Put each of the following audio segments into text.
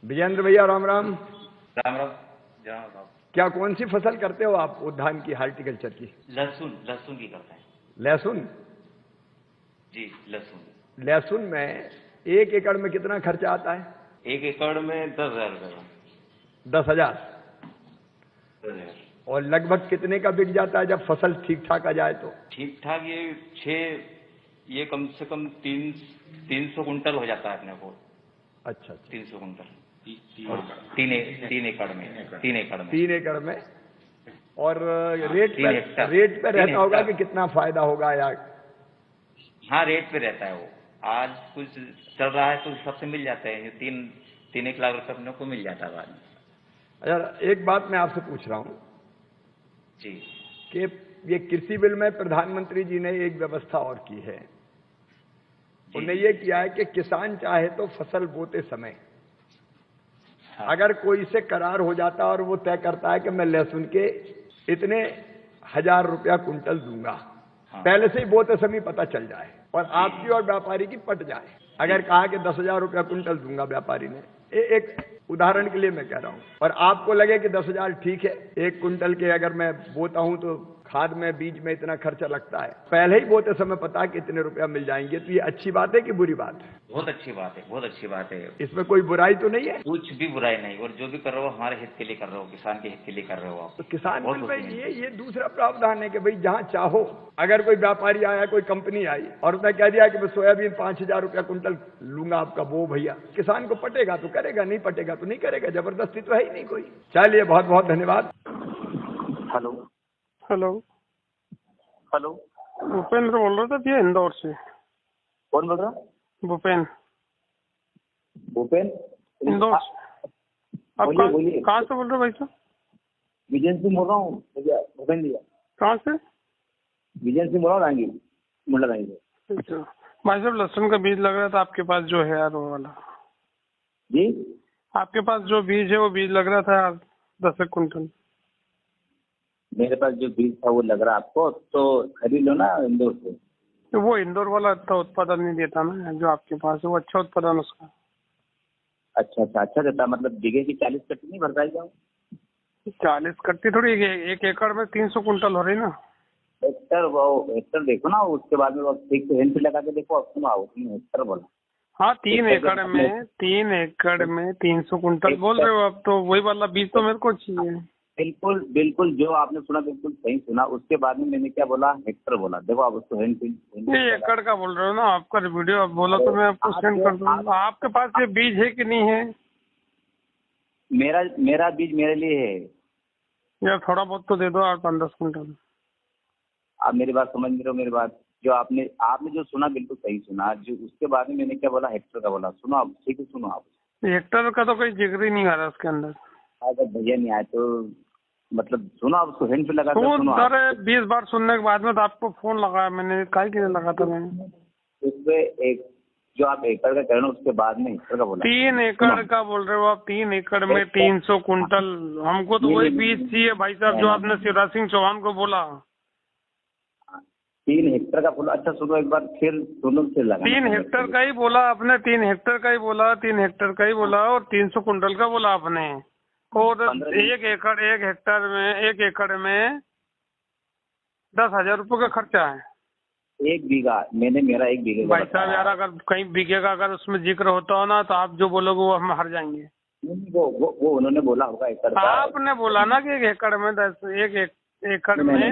विजेंद्र भैया राम राम। राम राम। जहाँ साहब, क्या कौन सी फसल करते हो आप उद्यान की, हार्टिकल्चर की? लहसुन लहसुन की करते हैं। लहसुन? जी, लहसुन। लहसुन में 1 एकड़ में कितना खर्चा आता है? 1 एकड़ में 10,000 रुपये का। 10,000। 10,000। और लगभग कितने का बिक जाता है जब फसल ठीक ठाक आ जाए तो? ठीक ठाक ये कम से कम 300 कुंटल हो जाता है अपने को। अच्छा। 300 कुंटल। और 3 एकड़ में 3 एकड़ में 3 एकड़ में। और हाँ, रेट 3 हेक्टर। रेट पे रहता होगा हेक्टर। कि कितना फायदा होगा या? हाँ, रेट पे रहता है वो। आज कुछ चल रहा है तो उस हिसाब से मिल जाते हैं। 1 लाख रुपये अपने को मिल जाता है बाद में। अच्छा, एक बात मैं आपसे पूछ रहा हूँ जी कि ये कृषि बिल में प्रधानमंत्री जी ने एक व्यवस्था और की है। उन्होंने ये किया है कि किसान चाहे तो फसल बोते समय हाँ। अगर कोई से करार हो जाता और वो तय करता है कि मैं लहसुन के इतने 1,000 रुपया कुंटल दूंगा, हाँ। पहले से ही बोते समय पता चल जाए और आपकी और व्यापारी की पट जाए। अगर कहा कि 10,000 रुपया कुंटल दूंगा व्यापारी ने, एक उदाहरण के लिए मैं कह रहा हूं, और आपको लगे कि 10,000 ठीक है, 1 कुंटल के अगर मैं बोता हूं तो खाद में बीज में इतना खर्चा लगता है, पहले ही बोते समय पता है कि इतने रुपया मिल जाएंगे, तो ये अच्छी बात है कि बुरी बात है? बहुत अच्छी बात है, बहुत अच्छी बात है। इसमें कोई बुराई तो नहीं है? कुछ भी बुराई नहीं। और जो भी कर रहे हो हमारे हित के लिए कर रहे हो, किसान के हित के लिए कर रहे हो आप। तो किसान बहुत बिल में खुशी मिलती ये दूसरा प्रावधान है कि भाई जहां चाहो, अगर कोई व्यापारी आया, कोई कंपनी आई और उसने कह दिया कि मैं सोयाबीन 5,000 रुपया कुंटल लूंगा आपका, वो भैया किसान को पटेगा तो करेगा, नहीं पटेगा तो नहीं करेगा। जबरदस्ती तो है ही नहीं कोई। चलिए, बहुत बहुत धन्यवाद। हेलो हेलो, हेलो, भूपेंद्र बोल रहा था भैया, इंदौर से। कौन बोल रहा? भूपेन, भूपेन? इंदौर से। आप बोलिए बोलिए। कहाँ से बोल रहे हो भाई साहब? विजय सिंह बोल रहा हूँ भैया, भूपेन भैया। कहाँ से? विजय सिंह बोल रहा हूँ, रांगी मुंडा रांगी से। अच्छा भाई साहब, लहसुन का बीज लग रहा था आपके पास जो है यार, वो वाला। जी, आपके पास जो बीज है वो बीज लग रहा था 10 कुंटल। मेरे पास जो बीज था वो लग रहा आपको, तो खरीद लो ना इंदौर से। तो वो इंदौर वाला अच्छा उत्पादन नहीं देता ना जो आपके पास है, वो अच्छा उत्पादन उसका। अच्छा देता, मतलब बीघे की 40 कट्टी नहीं भर पाएगा? 40 कट्टी थोड़ी, 1 एकड़ में 300 कुंटल हो रही ना। हेक्टर देखो ना, उसके बाद में वो ठीक से हेल्प लगा के देखो। अब तुम आओ, तुमने हेक्टर बोला। हाँ, 3 एकड़ में 300 कुंटल बोल रहे हो आप, तो वही वाला बीज तो मेरे को चाहिए। बिल्कुल बिल्कुल, जो आपने सुना बिल्कुल सही सुना। उसके बाद में मैंने क्या बोला? हेक्टर बोला। देखो आप उसको ये एकड़ का बोल रहे हो ना, आपका वीडियो आप बोला तो मैं आपको सेंड कर दूंगा। आपके पास ये बीज है कि नहीं है? मेरा बीज मेरे लिए है। यार थोड़ा बहुत तो दे दो, 8-10 कुंटल। आप मेरी बात समझ रहे हो? मेरी बात जो आपने जो सुना बिल्कुल सही सुना। जो उसके बाद में मैंने क्या बोला? हेक्टर का बोला। सुनो आप, ठीक है, सुनो आप। हेक्टर का तो कोई जिक्र ही नहीं आ रहा उसके अंदर। अगर भैया नहीं आए तो मतलब सुनो आप, उसको हैंड पे लगा कर सुनो आप। अरे 20 बार सुनने के बाद में तो आपको फोन लगाया मैंने, काहे के लिए लगा था मैंने? उसमें एक जो आप एकड़ का कह रहे हो, उसके बाद में हेक्टर का बोला। 3 एकड़ का बोल रहे हो आप? 3 एकड़ में 300 कुंटल, हमको तो वही बीज चाहिए भाई साहब जो आपने शिवराज सिंह चौहान को बोला। 3 हेक्टर का बोला। अच्छा सुनो एक बार फिर, सुनो फिर लगा। 3 हेक्टर का ही बोला आपने, 3 हेक्टर का ही बोला, 3 हेक्टर का ही बोला, और 300 कुंटल का बोला आपने। और 1 एकड़ में 10,000 रुपये का खर्चा है। 1 बीघा मेरा 1 बीघे भाई साहब यार, अगर कहीं बीघे का अगर उसमें जिक्र होता हो ना, तो आप जो बोलोगे वो हम हार जाएंगे। वो उन्होंने बोला होगा एकड़ का। आपने बोला ना कि 1 एकड़ में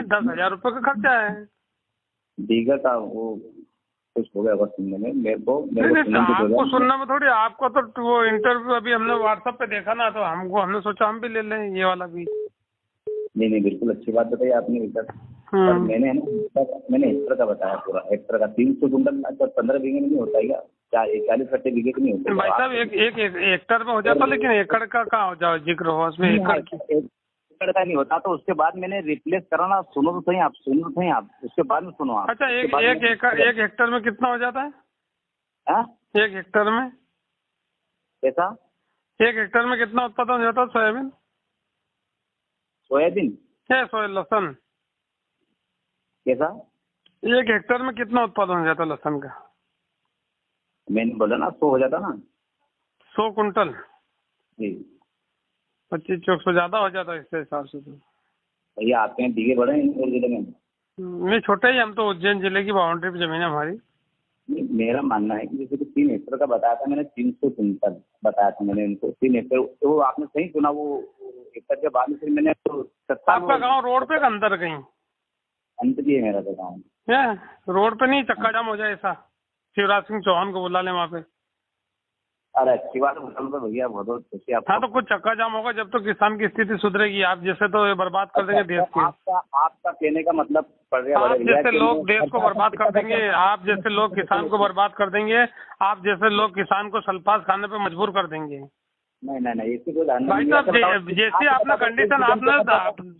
10,000 रुपये का खर्चा है। बीघा का वो कुछ हो गया सुनने में मेरे को आपको सुनने में थोड़ी, आपको तो वो इंटरव्यू अभी हमने व्हाट्सएप पे देखा ना, तो हमने सोचा हम भी ले लें ये वाला भी। नहीं बिल्कुल अच्छी बात बताई आपने। पर मैंने हेक्टर का बताया पूरा। हेक्टर का 300 कुंटल। अच्छा 15 बीघे में नहीं होता है क्या? 40 कट्टे बीघे का नहीं होता भाई साहब? एक हेक्टर में हो जाता, लेकिन एकड़ का कहाँ हो जाओ जिक्र हो उसमें? एकड़ का नहीं होता। तो उसके बाद मैंने रिप्लेस कराना। सुनो तो सही आप, उसके बाद में सुनो आप। अच्छा, एक हेक्टर में कितना हो जाता है? 1 हेक्टर में कैसा? 1 हेक्टर में कितना उत्पादन हो जाता है सोयाबीन? लहसुन कैसा? 1 हेक्टर में कितना उत्पादन हो जाता है लहसुन का? मैंने बोला ना 100 हो जाता ना। 100 कुंटल? जी 2500 ज्यादा हो जाता है इसके हिसाब से तो। भैया आपके यहाँ बीघे बड़े हैं इंदौर जिले में? नहीं छोटे ही, हम तो उज्जैन जिले की बाउंड्री पे जमीन है हमारी। नहीं, मेरा मानना है कि जैसे कि 3 हेक्टेयर का बताया था मैंने, 300 कुंटल बताया था मैंने उनको 3 हेक्टेयर, तो आपने सही सुना, वो हेक्टेयर के बाद में फिर मैंने तो सस्ता। आपका गांव रोड पे अंदर कहीं अंत भी है मेरा तो गाँव। रोड पे नहीं चक्का जाम हो जाए ऐसा? शिवराज सिंह चौहान को बुला ले वहाँ पे। अरे अच्छी बात है तो भैया, बहुत बहुत खुशी आपको। हाँ तो कुछ चक्का जाम होगा जब तो किसान की स्थिति सुधरेगी। आप जैसे तो ये बर्बाद कर देंगे देश को। आपका कहने का मतलब पड़ गया, आप जैसे लोग देश को बर्बाद कर देंगे, आप जैसे लोग किसान को बर्बाद कर देंगे, आप जैसे लोग किसान को सल्फास खाने पे मजबूर कर देंगे। नहीं इसकी कोई धारणा भाई साहब जैसे आपने कंडीशन आपने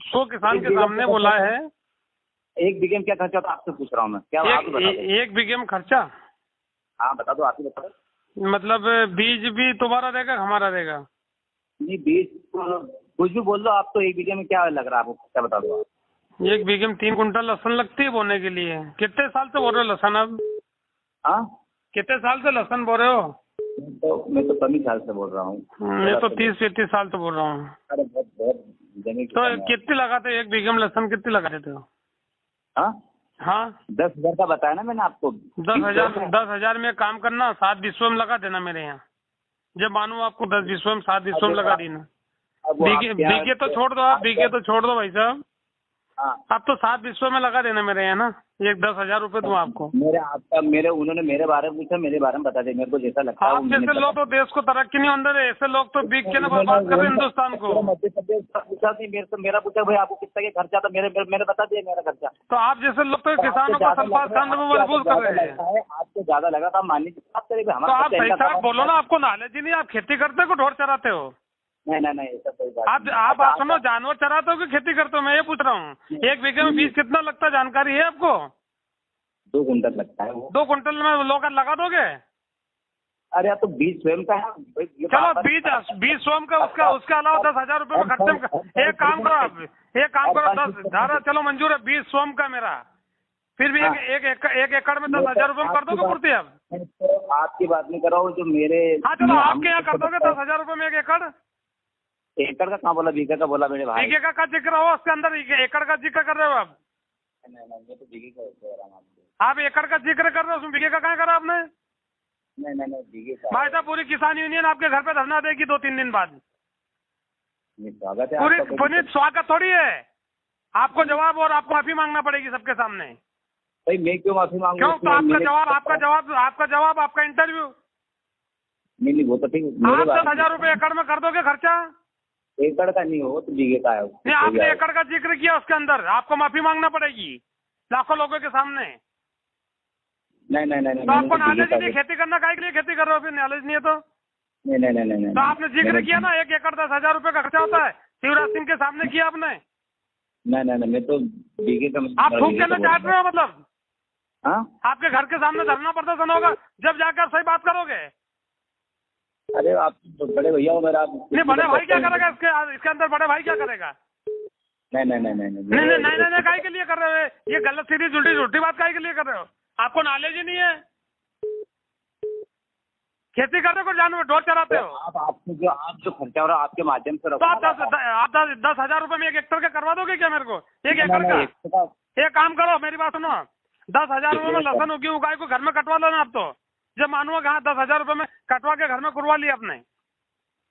100 किसान के सामने बोला है। 1 बीघे में क्या खर्चा होता है आपसे पूछ रहा हूँ मैं, क्या आप बता दो। 1 बीघे में खर्चा? हाँ बता दो, आप ही बता दो। मतलब बीज भी तुम्हारा रहेगा हमारा रहेगा? नहीं बीज कुछ भी बोल दो आप, तो 1 बीघे में क्या लग रहा है आपको, क्या बता दो आप। 1 बीघे में 3 कुंटल लहसुन लगती है बोने के लिए। कितने साल से बोल रहे हो लहसुन अब? हाँ कितने साल से लहसुन बोल रहे हो? मैं तो कम ही साल से बोल रहा हूँ। मैं तो 30-33 साल से बोल रहा हूँ। अरे बहुत जमीन। तो कितनी लगाते 1 बीघे में लहसुन कितनी लगा देते हो? हाँ 10,000 का बताया ना मैंने आपको। 10,000 में काम करना, 7 विश्व में लगा देना मेरे यहाँ। जब मानो आपको 10 विश्व में 7 विश्व में लगा देना। बीघे तो छोड़ दो आप, बीघे तो छोड़ दो भाई साहब। आप तो 7 विश्व में लगा देना मेरे यहाँ ना। 10,000 रुपए दूँ आपको। उन्होंने मेरे बारे में पूछा, मेरे बारे में बता दे, मेरे को जैसा लगता है। आप जैसे लोग तो देश को तरक्की नहीं अंदर है, ऐसे लोग तो बीक के ना बर्बाद कर रहे हिंदुस्तान को। मध्य प्रदेश का पूछा नहीं, मेरा पूछा भाई आपको कितना का खर्चा था, मैंने बता दिया मेरा खर्चा। तो आप जैसे लोग तो किसानों को सल्फास खाने में मजबूर कर रहे हैं। आपको ज्यादा लगा था, मान लीजिए बात करेंगे तो आप सही साहब बोलो ना, आपको नॉलेज ही नहीं। आप खेती करते हो ढोर चराते हो? नहीं ऐसा कोई बात आप सुनो, जानवर चराते हो कि खेती करते हो? मैं ये पूछ रहा हूँ 1 बीघे में बीज कितना लगता है, जानकारी है आपको? 2 कुंटल लगता है वो। 2 कुंटल में लोग लगा दोगे? अरे यार तो बीज स्वयं का है। चलो बीज स्वयं का, उसका अलावा 10,000 रुपए में खर्चे में। एक काम करो आप, 10 चलो मंजूर है, बीज स्वयं का मेरा। फिर भी एक एकड़ में 10,000 रुपए में कर दोगे पूर्ति? आप आपकी बात नहीं कर रहा हूँ, जो मेरे। हाँ चलो आपके यहाँ कर दोगे 10,000 रुपए में 1 एकड़? एकड़ का कहाँ बोला, बीघे का बोला मेरे भाई। बीघे का जिक्र हो, उसके अंदर एकड़ का जिक्र कर रहे हो आप? नहीं मैं तो बीघे का कह रहा हूँ। आप एकड़ का जिक्र कर रहे हो, उसमें बीघे का कहाँ करा आपने? नहीं बीघे का। भाई साहब पूरी किसान यूनियन आपके घर पे धरना देगी 2-3 दिन बाद। स्वागत है पूरी स्वागत थोड़ी है, आपको जवाब और आपको माफी मांगना पड़ेगी सबके सामने। भाई मैं क्यों माफी मांगू? क्यों? तो आपका जवाब आपका इंटरव्यू। नहीं वो तो ठीक। आप 10,000 रुपए एकड़ में कर दोगे खर्चा? एकड़ का नहीं हो तो बीघे का है। नहीं आपने एकड़ का जिक्र किया, उसके अंदर आपको माफी मांगना पड़ेगी लाखों लोगों के सामने। नहीं तो आपको नॉलेज नहीं, खेती करना काहे के लिए खेती कर रहे हो? फिर नॉलेज नहीं है तो नहीं। तो आपने जिक्र किया ना 1 एकड़ 10,000 रुपए का खर्चा होता है, शिवराज सिंह के सामने किया आपने। नहीं मैं तो बीघे का। आप थूक के ना चाट रहे हो मतलब? हाँ आपके घर के सामने धरना प्रदर्शन होगा जब जाकर सही बात करोगे। अरे आप तो बड़े भैया हो मेरा। नहीं बड़े भाई क्या करेगा इसके अंदर? बड़े भाई क्या करेगा? नहीं काहे के लिए कर रहे हो? ये गलत सीधी झूठी बात काहे के लिए कर रहे हो? आपको नॉलेज ही नहीं है। खेती करते हो, जानवर ढोर चराते हो? आप जो खर्चा हो रहा है आपके माध्यम से। तो आप 10,000 रुपए में 1 हेक्टर का करवा दोगे क्या मेरे को? 1 एकड़ का? एक काम करो, मेरी बात सुनो, 10,000 रुपए में लहसुन उगाई को घर में कटवा लो ना आप। तो जब मानो 10,000 रुपए में कटवा के घर में कुरवा लिया आपने।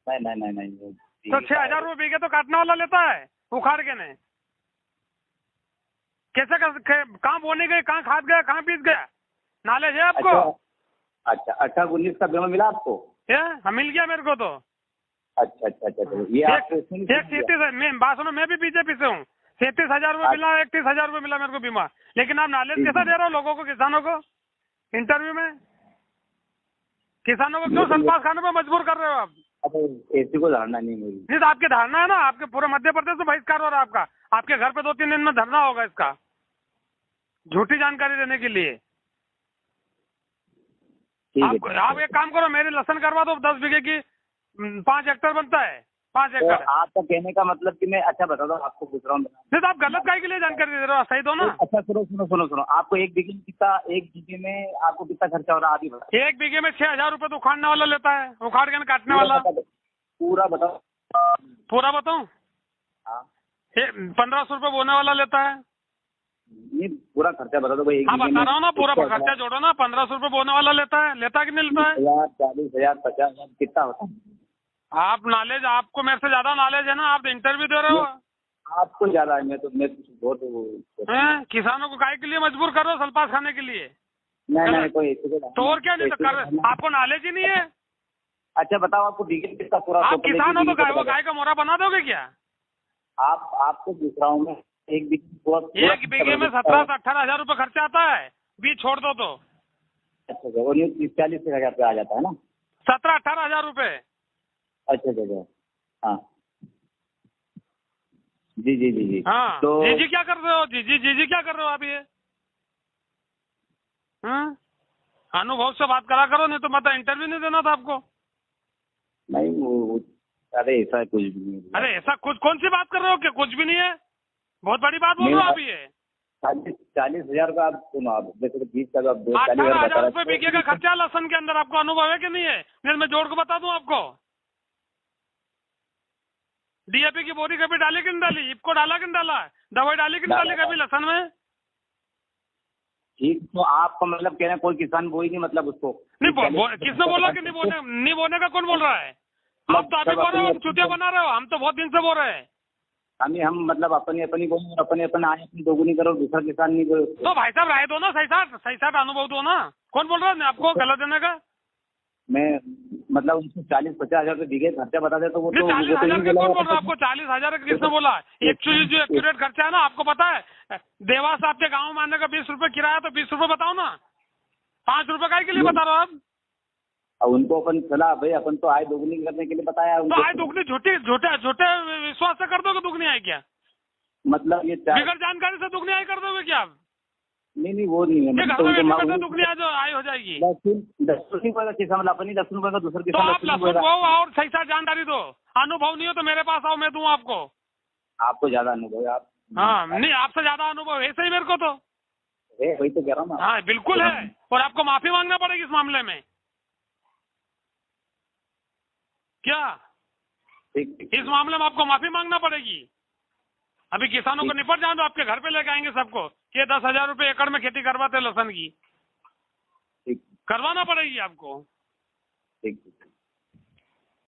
नहीं तो 6,000 रुपए बीघे तो काटने वाला लेता है उखाड़ के। नहीं कैसे कहाँ बोने गए, कहाँ खाद गया, कहाँ बीज गया, नॉलेज है आपको? अच्छा 18-19 का बीमा मिला आपको? हाँ मिल गया मेरे को तो। अच्छा ये बात सुनो, मैं भी बीजेपी से हूँ। 37,000 रुपए मिला, 31,000 रुपए मिला मेरे को बीमा। लेकिन आप नॉलेज कैसा दे रहे हो लोगों को, किसानों को इंटरव्यू में? किसानों को क्यों सल्फास खाने में मजबूर कर रहे हो आप? ऐसी कोई धारणा नहीं मेरी। नहीं तो आपकी धारणा है ना, आपके पूरे मध्य प्रदेश में बहिष्कार हो रहा है आपका। आपके घर पे 2-3 दिन में धरना होगा इसका, झूठी जानकारी देने के लिए। आप एक काम करो, मेरी लहसुन करवा दो 10 बीघे की, 5 हेक्टर बनता है, 5 एकड़। तो आपका कहने का मतलब कि मैं अच्छा बता दो, आपको पूछ रहा हूँ। नहीं तो आप गलत काहे के लिए जानकारी दे रहे हो? सही दो ना। अच्छा सुनो, आपको 1 बीघे में कितना, 1 बीघे में आपको कितना खर्चा हो रहा है? 1 बीघे में 6,000 रुपए तो उखाड़ने वाला लेता है, उखाड़ के काटने वाला। पूरा बताओ। पूरा बताऊं? हाँ 1500 रुपये बोने वाला लेता है। नहीं पूरा खर्चा बता दो भाई। हाँ बता रहा हूँ ना, पूरा खर्चा जोड़ो ना। 1500 रुपये बोने वाला लेता है कि नहीं लेता है? 40,000 50,000 कितना होता है? आप नॉलेज, आपको मेरे से ज्यादा नॉलेज है ना, आप इंटरव्यू दे रहे हो। आपको ज्यादा है, मैं बहुत हैं? किसानों को काहे के लिए मजबूर कर रहे हो सल्फास खाने के लिए? नहीं कोई तो और क्या नहीं तो कर, आपको नॉलेज ही नहीं है। अच्छा बताओ आपको बीघे कितना पूरा? आप किसान हो तो गाय का मोरा बना दोगे क्या? आपको पूछ रहा हूँ मैं, एक बीघे में 17 से 18,000 रुपये खर्चा आता है, बीज छोड़ दो तो। अच्छा वो 40,000 पे आ जाता है ना? 17-18 हजार रुपये। अच्छा हाँ जी हाँ तो जी क्या कर रहे हो? जी क्या कर रहे हो आप ये? हाँ अनुभव से बात करा करो, नहीं तो मतलब इंटरव्यू नहीं देना था आपको। नहीं वो अरे ऐसा कुछ भी नहीं। अरे ऐसा कुछ कौन सी बात कर रहे हो? क्या कुछ भी नहीं है? बहुत बड़ी बात बोल रहे हो आप ये। 40,000 का आप सुनो, आप जैसे 20 का आप 18,000 रुपये बीघे का खर्चा लहसन के अंदर, आपको अनुभव है कि नहीं है? नहीं मैं जोड़ के बता दूं आपको। डीएपी की बोरी कभी डाली कि नहीं डाली? इफको डाला कि नहीं डाला? दवाई डाली कि नहीं डाली कभी लहसन में? ठीक तो आपका मतलब कह रहे हैं कोई किसान बोई नहीं मतलब उसको नहीं किसने बोला कि नहीं बोने का? कौन बोल रहा है? आप तो अभी बोल रहे हो, चुतिया बना रहे हो। हम तो बहुत दिन से बोल रहे हैं। हम मतलब अपनी बोले अपने आए अपनी दोगुनी करो, दूसरा किसान नहीं बोले। तो भाई साहब राय दो ना, सही साथ अनुभव दो ना। कौन बोल रहा है आपको गलत देने का? मैं मतलब उनको 40-50 हजार रुपये बीघे खर्चा बता दे तो वो तो 40,000 का कौन बोल रहा है आपको? 40,000 का किसने बोला? एक्चुअली जो एक्यूरेट खर्चा है ना, आपको पता है देवास आपके गाँव में आने का 20 रुपये किराया, तो 20 रुपये बताओ ना। 5 रुपये का के लिए बता रहे हो आप? उनको अपन चला भाई, अपन तो आय दोगुनी करने के लिए बताया तो आय दुगनी झूठे विश्वास से कर दोगे दुगनी आय क्या? मतलब ये बिगड़ जानकारी से दुगनी आय कर दोगे क्या आप? नहीं वो नहीं है घर में बैठे बैठे दुगनी आय हो जाएगी। 10 रुपये किसान अपनी 10 रुपये का दूसरा तो आप लहसुन को और सही साथ जानकारी दो। अनुभव नहीं हो तो मेरे पास आओ, मैं दूं आपको। आपको ज्यादा अनुभव है आप? हाँ नहीं आपसे ज्यादा अनुभव है सही मेरे को तो। वही तो कह रहा हूँ। हाँ बिल्कुल है, और आपको माफी मांगना पड़ेगी इस मामले में। क्या इस मामले में आपको माफी मांगना पड़ेगी? अभी किसानों को निपट जाओ तो आपके घर पे लेके आएंगे सबको कि 10,000 रुपये एकड़ में खेती करवाते लहसन की। करवाना पड़ेगी आपको। ठीक।